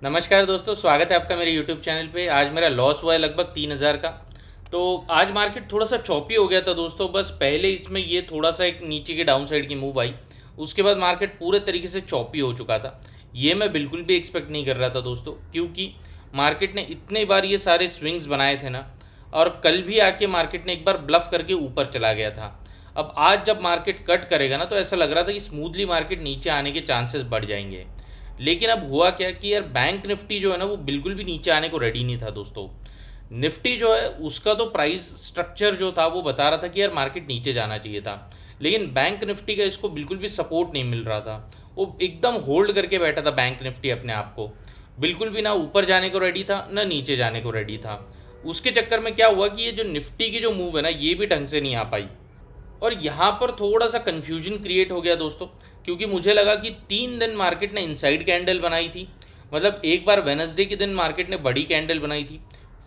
नमस्कार दोस्तों, स्वागत है आपका मेरे यूट्यूब चैनल पे। आज मेरा लॉस हुआ है लगभग 3,000 का। तो आज मार्केट थोड़ा सा चॉपी हो गया था दोस्तों। बस पहले इसमें ये थोड़ा सा एक नीचे के डाउन साइड की मूव आई, उसके बाद मार्केट पूरे तरीके से चॉपी हो चुका था। ये मैं बिल्कुल भी एक्सपेक्ट नहीं कर रहा था दोस्तों, क्योंकि मार्केट ने इतने बार ये सारे स्विंग्स बनाए थे ना, और कल भी आके मार्केट ने एक बार ब्लफ करके ऊपर चला गया था। अब आज जब मार्केट कट करेगा ना, तो ऐसा लग रहा था कि स्मूथली मार्केट नीचे आने के चांसेस बढ़ जाएंगे। लेकिन अब हुआ क्या कि यार बैंक निफ्टी जो है ना, वो बिल्कुल भी नीचे आने को रेडी नहीं था दोस्तों। निफ्टी जो है उसका तो प्राइस स्ट्रक्चर जो था वो बता रहा था कि यार मार्केट नीचे जाना चाहिए था, लेकिन बैंक निफ्टी का इसको बिल्कुल भी सपोर्ट नहीं मिल रहा था। वो एकदम होल्ड करके बैठा था बैंक निफ्टी अपने आप को, बिल्कुल भी ना ऊपर जाने को रेडी था ना नीचे जाने को रेडी था। उसके चक्कर में क्या हुआ कि ये जो निफ्टी की जो मूव है ना, ये भी ढंग से नहीं आ पाई। और यहाँ पर थोड़ा सा कन्फ्यूजन क्रिएट हो गया दोस्तों, क्योंकि मुझे लगा कि 3 दिन मार्केट ने इनसाइड कैंडल बनाई थी। मतलब एक बार वेनसडे के दिन मार्केट ने बड़ी कैंडल बनाई थी,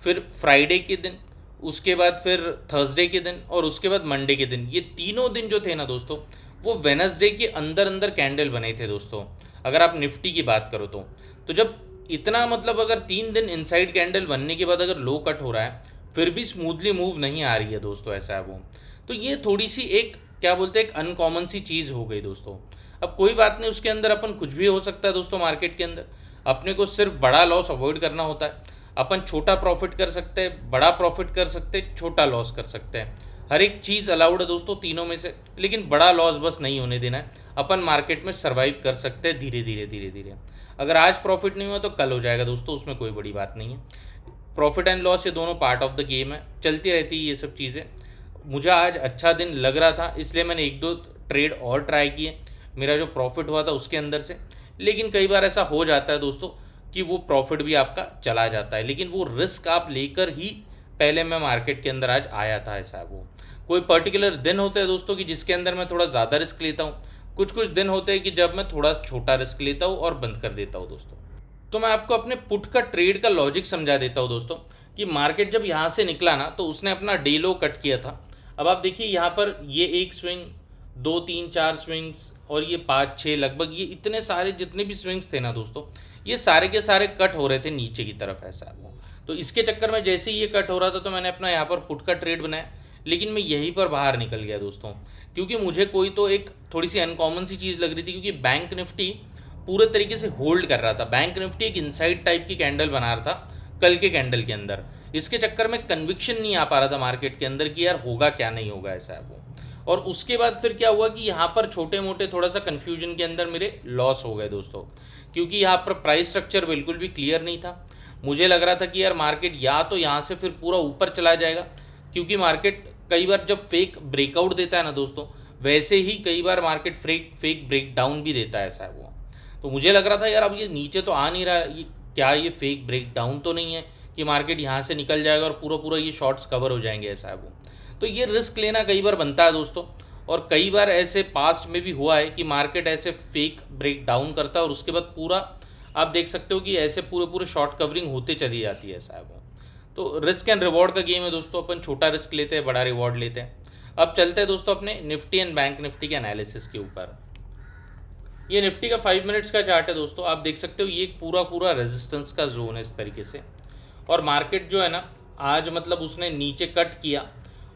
फिर फ्राइडे के दिन, उसके बाद फिर थर्सडे के दिन, और उसके बाद मंडे के दिन। ये तीनों दिन जो थे ना दोस्तों, वो वेनसडे के अंदर अंदर कैंडल बने थे दोस्तों, अगर आप निफ्टी की बात करो तो जब इतना मतलब अगर 3 दिन इनसाइड कैंडल बनने के बाद अगर लो कट हो रहा है, फिर भी स्मूथली मूव नहीं आ रही है दोस्तों, ऐसा है वो। तो ये थोड़ी सी एक क्या बोलते हैं, एक अनकॉमन सी चीज़ हो गई दोस्तों। अब कोई बात नहीं, उसके अंदर अपन कुछ भी हो सकता है दोस्तों। मार्केट के अंदर अपने को सिर्फ बड़ा लॉस अवॉइड करना होता है। अपन छोटा प्रॉफिट कर सकते हैं, बड़ा प्रॉफिट कर सकते हैं, छोटा लॉस कर सकते हैं। हर एक चीज़ अलाउड है दोस्तों तीनों में से, लेकिन बड़ा लॉस बस नहीं होने देना है। अपन मार्केट में सर्वाइव कर सकते हैं धीरे धीरे धीरे धीरे। अगर आज प्रॉफिट नहीं हुआ तो कल हो जाएगा दोस्तों, उसमें कोई बड़ी बात नहीं है। प्रॉफिट एंड लॉस ये दोनों पार्ट ऑफ द गेम है, चलती रहती है ये सब चीज़ें। मुझे आज अच्छा दिन लग रहा था, इसलिए मैंने एक दो ट्रेड और ट्राई किए, मेरा जो प्रॉफिट हुआ था उसके अंदर से। लेकिन कई बार ऐसा हो जाता है दोस्तों कि वो प्रॉफिट भी आपका चला जाता है, लेकिन वो रिस्क आप लेकर ही पहले मैं मार्केट के अंदर आज आया था, ऐसा है वो। कोई पर्टिकुलर दिन होते हैं दोस्तों कि जिसके अंदर मैं थोड़ा ज़्यादा रिस्क लेता हूँ, कुछ कुछ दिन होते हैं कि जब मैं थोड़ा छोटा रिस्क लेता हूँ और बंद कर देता हूँ दोस्तों। तो मैं आपको अपने पुट का ट्रेड का लॉजिक समझा देता हूँ दोस्तों, कि मार्केट जब यहाँ से निकला ना, तो उसने अपना डे लो कट किया था। अब आप देखिए यहाँ पर ये एक स्विंग, दो तीन चार स्विंग्स, और ये पाँच छः, लगभग ये इतने सारे जितने भी स्विंग्स थे ना दोस्तों, ये सारे के सारे कट हो रहे थे नीचे की तरफ, ऐसा वो। तो इसके चक्कर में जैसे ही ये कट हो रहा था, तो मैंने अपना यहाँ पर पुट का ट्रेड बनाया। लेकिन मैं यहीं पर बाहर निकल गया दोस्तों, क्योंकि मुझे कोई तो एक थोड़ी सी अनकॉमन सी चीज़ लग रही थी, क्योंकि बैंक निफ्टी पूरे तरीके से होल्ड कर रहा था। बैंक निफ्टी एक इनसाइड टाइप की कैंडल बना रहा था कल के कैंडल के अंदर। इसके चक्कर में कन्विक्शन नहीं आ पा रहा था मार्केट के अंदर कि यार होगा क्या नहीं होगा, ऐसा है वो। और उसके बाद फिर क्या हुआ कि यहाँ पर छोटे मोटे थोड़ा सा कन्फ्यूजन के अंदर मेरे लॉस हो गए दोस्तों, क्योंकि यहाँ पर प्राइस स्ट्रक्चर बिल्कुल भी क्लियर नहीं था। मुझे लग रहा था कि यार मार्केट या तो यहाँ से फिर पूरा ऊपर चला जाएगा, क्योंकि मार्केट कई बार जब फेक ब्रेकआउट देता है ना दोस्तों, वैसे ही कई बार market fake fake break down भी देता है, ऐसा है वो। तो मुझे लग रहा था यार अब ये नीचे तो आ नहीं रहा है, ये क्या, ये फेक ब्रेक डाउन तो नहीं है कि मार्केट यहाँ से निकल जाएगा और पूरा पूरा ये शॉर्ट्स कवर हो जाएंगे, ऐसा है वो। तो ये रिस्क लेना कई बार बनता है दोस्तों, और कई बार ऐसे पास्ट में भी हुआ है कि मार्केट ऐसे फेक ब्रेक डाउन करता है और उसके बाद पूरा आप देख सकते हो कि ऐसे पूरे पूरे शॉर्ट कवरिंग होते चली जाती है, ऐसा है वो। तो रिस्क एंड रिवॉर्ड का गेम है दोस्तों, अपन छोटा रिस्क लेते हैं, बड़ा रिवॉर्ड लेते हैं। अब चलते हैं दोस्तों अपने निफ्टी एंड बैंक निफ्टी के एनालिसिस के ऊपर। ये निफ्टी का 5 मिनट्स का चार्ट है दोस्तों, आप देख सकते हो ये एक पूरा पूरा रेजिस्टेंस का जोन है इस तरीके से। और मार्केट जो है ना, आज मतलब उसने नीचे कट किया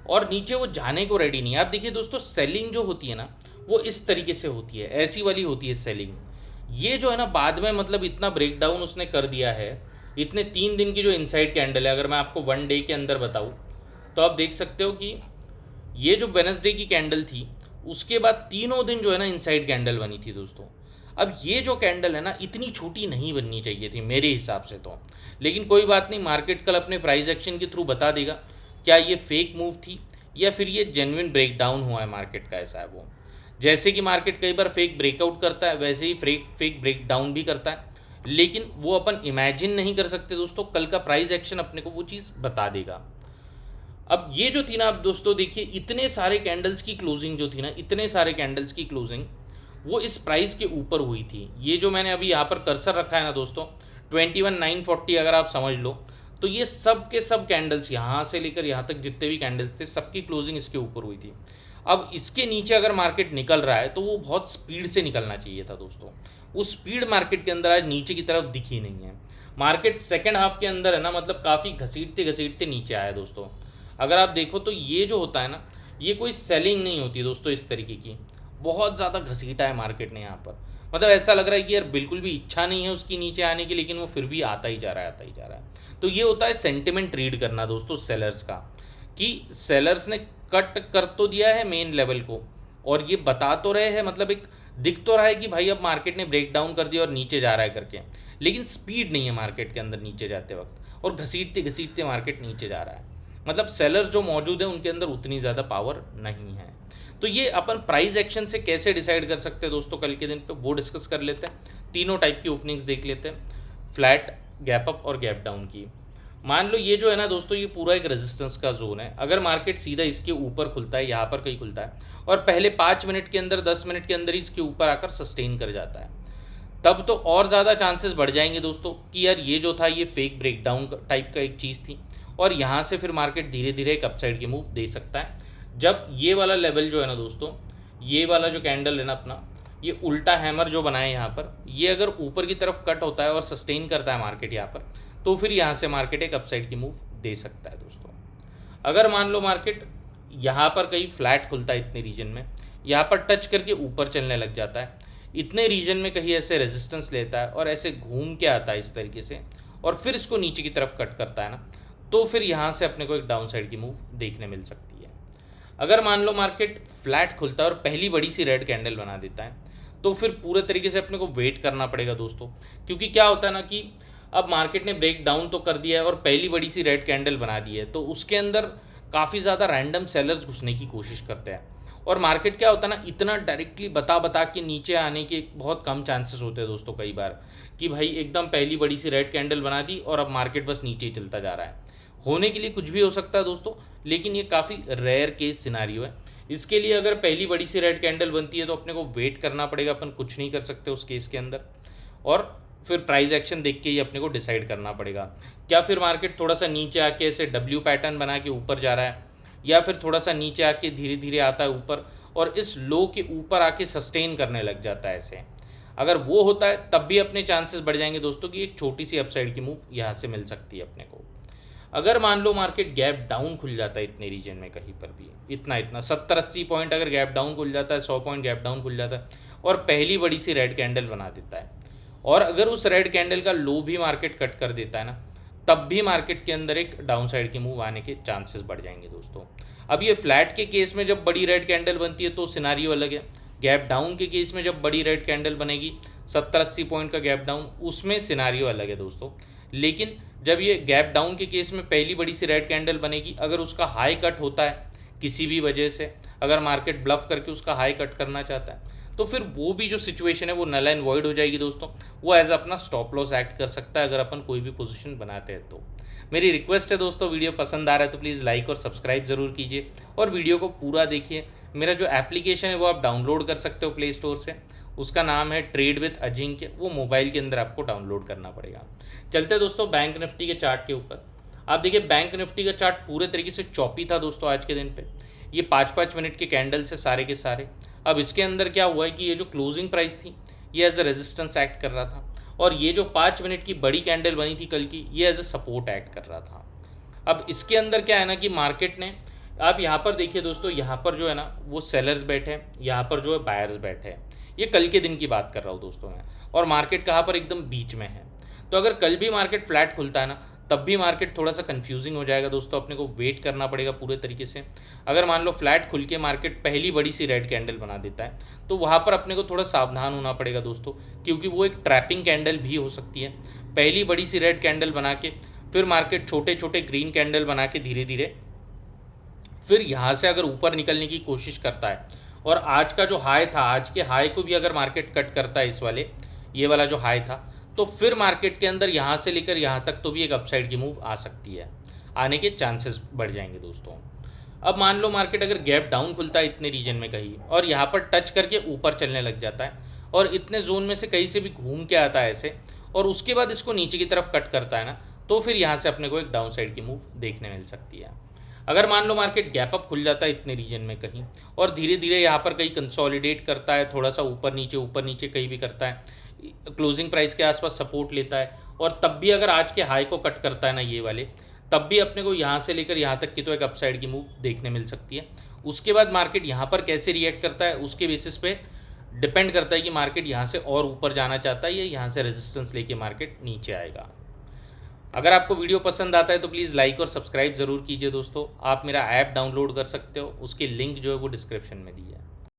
और नीचे वो जाने को रेडी नहीं है। आप देखिए दोस्तों, सेलिंग जो होती है ना, वो इस तरीके से होती है, ऐसी वाली होती है सेलिंग। ये जो है ना, बाद में मतलब इतना ब्रेकडाउन उसने कर दिया है। इतने 3 दिन की जो इनसाइड कैंडल है, अगर मैं आपको 1 डे के अंदर बताऊँ, तो आप देख सकते हो कि ये जो वेनसडे की कैंडल थी, उसके बाद तीनों दिन जो है ना इनसाइड कैंडल बनी थी दोस्तों। अब ये जो कैंडल है ना, इतनी छोटी नहीं बननी चाहिए थी मेरे हिसाब से तो। लेकिन कोई बात नहीं, मार्केट कल अपने प्राइस एक्शन के थ्रू बता देगा क्या ये फेक मूव थी या फिर ये जेन्युइन ब्रेकडाउन हुआ है मार्केट का, ऐसा है वो। जैसे कि मार्केट कई बार फेक ब्रेकआउट करता है, वैसे ही फेक फेक ब्रेकडाउन भी करता है। लेकिन वो अपन इमेजिन नहीं कर सकते दोस्तों, कल का प्राइस एक्शन अपने को वो चीज़ बता देगा। अब ये जो थी ना, आप दोस्तों देखिए, इतने सारे कैंडल्स की क्लोजिंग जो थी ना, इतने सारे कैंडल्स की क्लोजिंग वो इस प्राइस के ऊपर हुई थी। ये जो मैंने अभी यहाँ पर कर्सर रखा है ना दोस्तों, 21,940 अगर आप समझ लो, तो ये सब के सब कैंडल्स यहाँ से लेकर यहाँ तक जितने भी कैंडल्स थे, सबकी क्लोजिंग इसके ऊपर हुई थी। अब इसके नीचे अगर मार्केट निकल रहा है, तो वो बहुत स्पीड से निकलना चाहिए था दोस्तों। वो स्पीड मार्केट के अंदर आज नीचे की तरफ दिखी नहीं है। मार्केट सेकेंड हाफ के अंदर है ना, मतलब काफ़ी घसीटते घसीटते नीचे आया दोस्तों। अगर आप देखो तो ये जो होता है ना, ये कोई सेलिंग नहीं होती दोस्तों इस तरीके की। बहुत ज़्यादा घसीटा है मार्केट ने यहाँ पर, मतलब ऐसा लग रहा है कि यार बिल्कुल भी इच्छा नहीं है उसकी नीचे आने की, लेकिन वो फिर भी आता ही जा रहा है, आता ही जा रहा है। तो ये होता है सेंटिमेंट रीड करना दोस्तों सेलर्स का, कि सेलर्स ने कट कर तो दिया है मेन लेवल को, और ये बता तो रहे हैं, मतलब एक दिख तो रहा है कि भाई अब मार्केट ने ब्रेक डाउन कर दिया और नीचे जा रहा है करके, लेकिन स्पीड नहीं है मार्केट के अंदर नीचे जाते वक्त, और घसीटते घसीटते मार्केट नीचे जा रहा है। मतलब सेलर्स जो मौजूद है उनके अंदर उतनी ज़्यादा पावर नहीं है। तो ये अपन प्राइस एक्शन से कैसे डिसाइड कर सकते हैं दोस्तों कल के दिन पे, वो डिस्कस कर लेते हैं। तीनों टाइप की ओपनिंग्स देख लेते हैं, फ्लैट, गैप अप और गैप डाउन की। मान लो ये जो है ना दोस्तों, ये पूरा एक रेजिस्टेंस का जोन है। अगर मार्केट सीधा इसके ऊपर खुलता है, यहाँ पर कहीं खुलता है, और पहले 5 मिनट के अंदर 10 मिनट के अंदर ही इसके ऊपर आकर सस्टेन कर जाता है, तब तो और ज़्यादा चांसेस बढ़ जाएंगे दोस्तों कि यार ये जो था ये फेक ब्रेकडाउन टाइप का एक चीज़ थी, और यहाँ से फिर मार्केट धीरे धीरे एक अपसाइड की मूव दे सकता है। जब ये वाला लेवल जो है ना दोस्तों, ये वाला जो कैंडल है ना अपना, ये उल्टा हैमर जो बना है यहाँ पर, ये अगर ऊपर की तरफ कट होता है और सस्टेन करता है मार्केट यहाँ पर, तो फिर यहाँ से मार्केट एक अपसाइड की मूव दे सकता है दोस्तों। अगर मान लो मार्केट यहाँ पर कहीं फ्लैट खुलता है इतने रीजन में, यहाँ पर टच करके ऊपर चलने लग जाता है, इतने रीजन में कहीं ऐसे रेजिस्टेंस लेता है और ऐसे घूम के आता है इस तरीके से, और फिर इसको नीचे की तरफ कट करता है ना, तो फिर यहाँ से अपने को एक डाउन साइड की मूव देखने मिल सकती है। अगर मान लो मार्केट फ्लैट खुलता है और पहली बड़ी सी रेड कैंडल बना देता है, तो फिर पूरे तरीके से अपने को वेट करना पड़ेगा दोस्तों, क्योंकि क्या होता है ना कि अब मार्केट ने ब्रेक डाउन तो कर दिया है और पहली बड़ी सी रेड कैंडल बना दी है, तो उसके अंदर काफ़ी ज़्यादा रैंडम सेलर्स घुसने की कोशिश करते हैं, और मार्केट क्या होता है ना, इतना डायरेक्टली बता के नीचे आने के बहुत कम चांसेस होते हैं दोस्तों कई बार, कि भाई एकदम पहली बड़ी सी रेड कैंडल बना दी और अब मार्केट बस नीचे ही चलता जा रहा है। होने के लिए कुछ भी हो सकता है दोस्तों, लेकिन ये काफ़ी रेयर केस सिनारियो है। इसके लिए अगर पहली बड़ी सी रेड कैंडल बनती है तो अपने को वेट करना पड़ेगा, अपन कुछ नहीं कर सकते उस केस के अंदर, और फिर प्राइस एक्शन देख के ही अपने को डिसाइड करना पड़ेगा। क्या फिर मार्केट थोड़ा सा नीचे आके ऐसे डब्ल्यू पैटर्न बना के ऊपर जा रहा है, या फिर थोड़ा सा नीचे आके धीरे धीरे आता है ऊपर और इस लो के ऊपर आके सस्टेन करने लग जाता है ऐसे। अगर वो होता है तब भी अपने चांसेस बढ़ जाएंगे दोस्तों कि एक छोटी सी अपसाइड की मूव यहाँ से मिल सकती है अपने को। अगर मान लो मार्केट गैप डाउन खुल जाता है इतने रीजन में कहीं पर भी, इतना इतना 70-80 पॉइंट अगर गैप डाउन खुल जाता है, 100 पॉइंट गैप डाउन खुल जाता है, और पहली बड़ी सी रेड कैंडल बना देता है, और अगर उस रेड कैंडल का लो भी मार्केट कट कर देता है ना, तब भी मार्केट के अंदर एक डाउन साइड की मूव आने के चांसेस बढ़ जाएंगे दोस्तों। अब ये फ्लैट के केस में जब बड़ी रेड कैंडल बनती है तो सिनारियो अलग है। गैप डाउन के केस में जब बड़ी रेड कैंडल बनेगी 70-80 पॉइंट का गैप डाउन, उसमें सिनारियो अलग है दोस्तों। लेकिन जब ये गैप डाउन के केस में पहली बड़ी सी रेड कैंडल बनेगी, अगर उसका हाई कट होता है किसी भी वजह से, अगर मार्केट ब्लफ करके उसका हाई कट करना चाहता है, तो फिर वो भी जो सिचुएशन है वो नल एंड वॉइड हो जाएगी दोस्तों। वो एज अपना स्टॉप लॉस एक्ट कर सकता है अगर अपन कोई भी पोजीशन बनाते हैं तो। मेरी रिक्वेस्ट है दोस्तों, वीडियो पसंद आ रहा है तो प्लीज़ लाइक और सब्सक्राइब ज़रूर कीजिए, और वीडियो को पूरा देखिए। मेरा जो एप्लीकेशन है वो आप डाउनलोड कर सकते हो प्ले स्टोर से, उसका नाम है ट्रेड विथ अजिंक्य, वो मोबाइल के अंदर आपको डाउनलोड करना पड़ेगा। चलते दोस्तों बैंक निफ्टी के चार्ट के ऊपर। आप देखिए बैंक निफ्टी का चार्ट पूरे तरीके से चौपी था दोस्तों आज के दिन पे। ये 5-5 मिनट के कैंडल से सारे के सारे। अब इसके अंदर क्या हुआ है कि ये जो क्लोजिंग प्राइस थी ये एज अ रेजिस्टेंस एक्ट कर रहा था, और ये जो 5 मिनट की बड़ी कैंडल बनी थी कल की, ये एज अ सपोर्ट एक्ट कर रहा था। अब इसके अंदर क्या है ना कि मार्केट ने, आप यहाँ पर देखिए दोस्तों, यहाँ पर जो है ना वो सेलर्स बैठे हैं, यहाँ पर जो है बायर्स बैठे हैं। ये कल के दिन की बात कर रहा हूँ दोस्तों मैं, और मार्केट कहाँ पर एकदम बीच में है। तो अगर कल भी मार्केट फ्लैट खुलता है ना, तब भी मार्केट थोड़ा सा कंफ्यूजिंग हो जाएगा दोस्तों, अपने को वेट करना पड़ेगा पूरे तरीके से। अगर मान लो फ्लैट खुल के मार्केट पहली बड़ी सी रेड कैंडल बना देता है, तो वहाँ पर अपने को थोड़ा सावधान होना पड़ेगा दोस्तों, क्योंकि वो एक ट्रैपिंग कैंडल भी हो सकती है। पहली बड़ी सी रेड कैंडल बना के फिर मार्केट छोटे छोटे ग्रीन कैंडल बना के धीरे धीरे फिर यहाँ से अगर ऊपर निकलने की कोशिश करता है, और आज का जो हाई था, आज के हाई को भी अगर मार्केट कट करता है, इस वाले ये वाला जो हाई था, तो फिर मार्केट के अंदर यहाँ से लेकर यहाँ तक तो भी एक अपसाइड की मूव आ सकती है, आने के चांसेस बढ़ जाएंगे दोस्तों। अब मान लो मार्केट अगर गैप डाउन खुलता है इतने रीजन में कहीं, और यहाँ पर टच करके ऊपर चलने लग जाता है, और इतने जोन में से कहीं से भी घूम के आता है ऐसे, और उसके बाद इसको नीचे की तरफ कट करता है ना, तो फिर यहाँ से अपने को एक डाउन साइड की मूव देखने मिल सकती है। अगर मान लो मार्केट गैप अप खुल जाता है इतने रीजन में कहीं, और धीरे धीरे यहाँ पर कहीं कंसोलिडेट करता है, थोड़ा सा ऊपर नीचे कहीं भी करता है, क्लोजिंग प्राइस के आसपास सपोर्ट लेता है, और तब भी अगर आज के हाई को कट करता है ना ये वाले, तब भी अपने को यहाँ से लेकर यहाँ तक की तो एक अपसाइड की मूव देखने मिल सकती है। उसके बाद मार्केट यहाँ पर कैसे रिएक्ट करता है उसके बेसिस पे डिपेंड करता है कि मार्केट यहाँ से और ऊपर जाना चाहता है या यहाँ से रेजिस्टेंस लेके मार्केट नीचे आएगा। अगर आपको वीडियो पसंद आता है तो प्लीज़ लाइक और सब्सक्राइब ज़रूर कीजिए दोस्तों। आप मेरा ऐप डाउनलोड कर सकते हो, उसकी लिंक जो है वो डिस्क्रिप्शन में दी है।